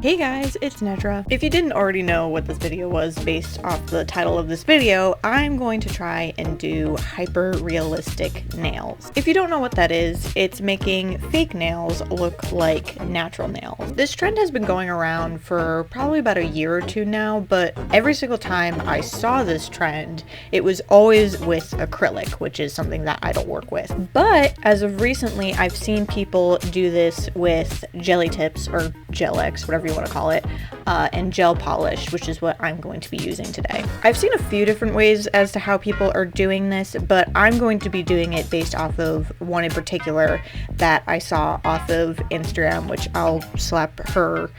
Hey guys, it's Nedra. If you didn't already know what this video was based off the title of this video, I'm going to try and do hyper-realistic nails. If you don't know what that is, it's making fake nails look like natural nails. This trend has been going around for probably about a year or two now, but every single time I saw this trend, it was always with acrylic, which is something that I don't work with. But as of recently, I've seen people do this with jelly tips or Gel-X, whatever you want to call it, and gel polish, which is what I'm going to be using today. I've seen a few different ways as to how people are doing this, but I'm going to be doing it based off of one in particular that I saw off of Instagram, which I'll slap her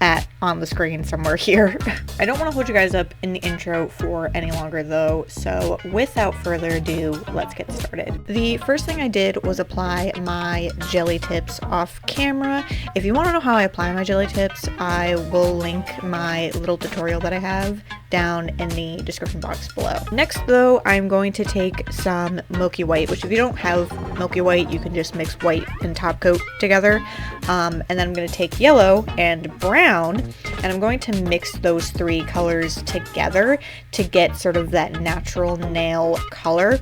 at on the screen somewhere here. I don't want to hold you guys up in the intro for any longer though, so without further ado, let's get started. The first thing I did was apply my jelly tips off camera. If you want to know how I apply my jelly tips, I will link my little tutorial that I have down in the description box below. Next though, I'm going to take some Milky White, which if you don't have Milky White, you can just mix white and top coat together. And then I'm going to take yellow and brown, and I'm going to mix those three colors together to get sort of that natural nail color.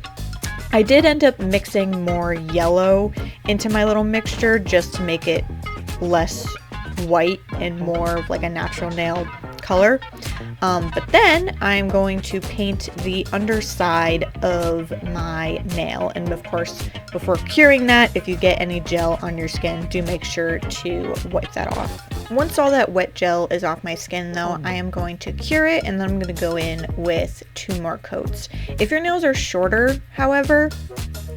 I did end up mixing more yellow into my little mixture just to make it less white and more of like a natural nail color. But then I'm going to paint the underside of my nail, and of course before curing that, if you get any gel on your skin, do make sure to wipe that off. Once all that wet gel is off my skin though, I am going to cure it, and then I'm going to go in with 2 more coats. If your nails are shorter, however,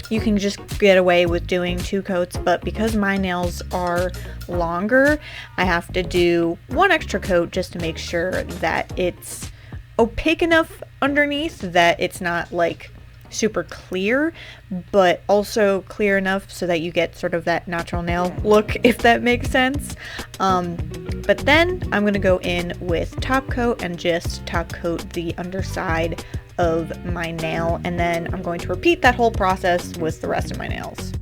you can just get away with doing 2 coats, but because my nails are longer, I have to do 1 extra coat just to make sure that it's opaque enough underneath that it's not like super clear, but also clear enough so that you get sort of that natural nail look, if that makes sense. But then I'm going to go in with top coat and just top coat the underside of my nail, and then I'm going to repeat that whole process with the rest of my nails.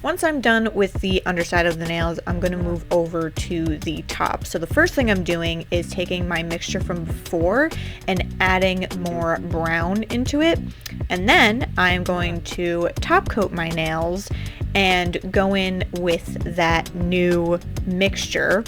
Once I'm done with the underside of the nails, I'm going to move over to the top. So the first thing I'm doing is taking my mixture from before and adding more brown into it. And then I'm going to top coat my nails and go in with that new mixture,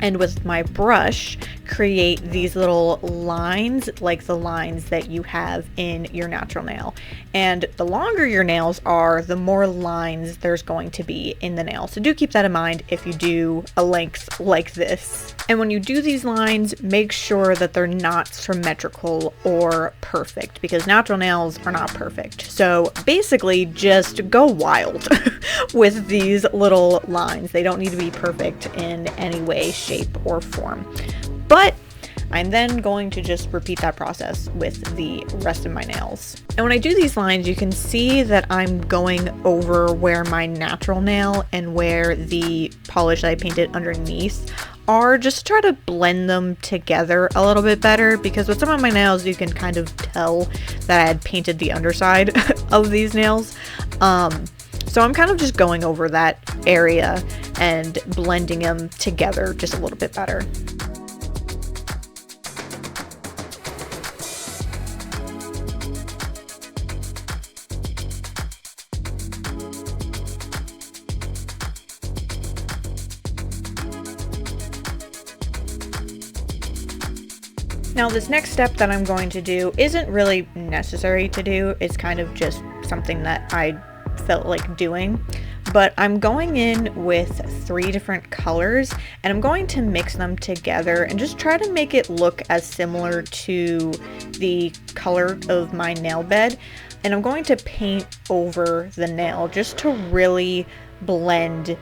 and with my brush create these little lines like the lines that you have in your natural nail. And the longer your nails are, the more lines there's going to be in the nail. So do keep that in mind if you do a length like this. And when you do these lines, make sure that they're not symmetrical or perfect, because natural nails are not perfect. So basically just go wild with these little lines. They don't need to be perfect in any way, shape or form. But I'm then going to just repeat that process with the rest of my nails. And when I do these lines, you can see that I'm going over where my natural nail and where the polish that I painted underneath are, just to try to blend them together a little bit better, because with some of my nails you can kind of tell that I had painted the underside of these nails. So I'm kind of just going over that area and blending them together just a little bit better. Now this next step that I'm going to do isn't really necessary to do, it's kind of just something that I felt like doing, but I'm going in with 3 different colors and I'm going to mix them together and just try to make it look as similar to the color of my nail bed, and I'm going to paint over the nail just to really blend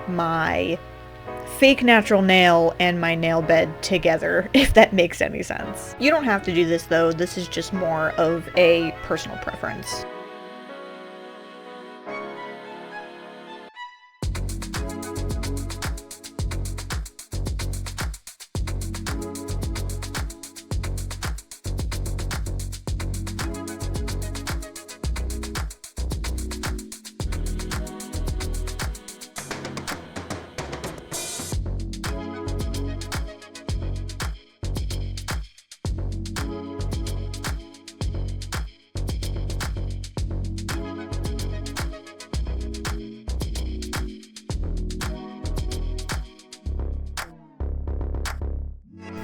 my fake natural nail and my nail bed together, if that makes any sense. You don't have to do this though, this is just more of a personal preference.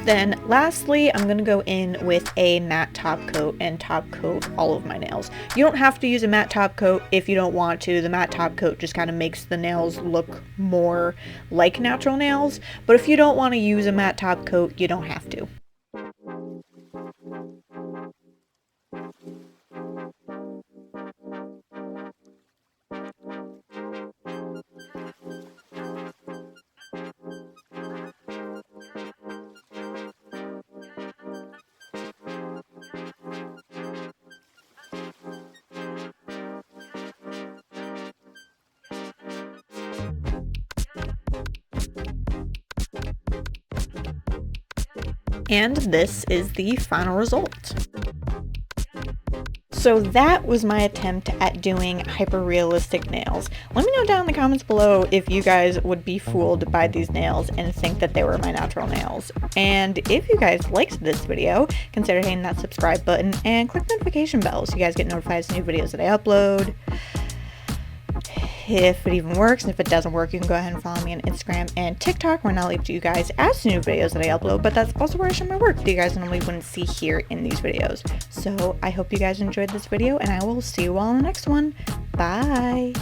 Then lastly, I'm going to go in with a matte top coat and top coat all of my nails. You don't have to use a matte top coat if you don't want to. The matte top coat just kind of makes the nails look more like natural nails, but if you don't want to use a matte top coat, you don't have to. And this is the final result. So that was my attempt at doing hyper-realistic nails. Let me know down in the comments below if you guys would be fooled by these nails and think that they were my natural nails. And if you guys liked this video, consider hitting that subscribe button and click the notification bell so you guys get notified of new videos that I upload. If it even works, and if it doesn't work, you can go ahead and follow me on Instagram and TikTok, where I'll leave to you guys as to new videos that I upload, but that's also where I share my work that you guys normally wouldn't see here in these videos. So I hope you guys enjoyed this video, and I will see you all in the next one. Bye!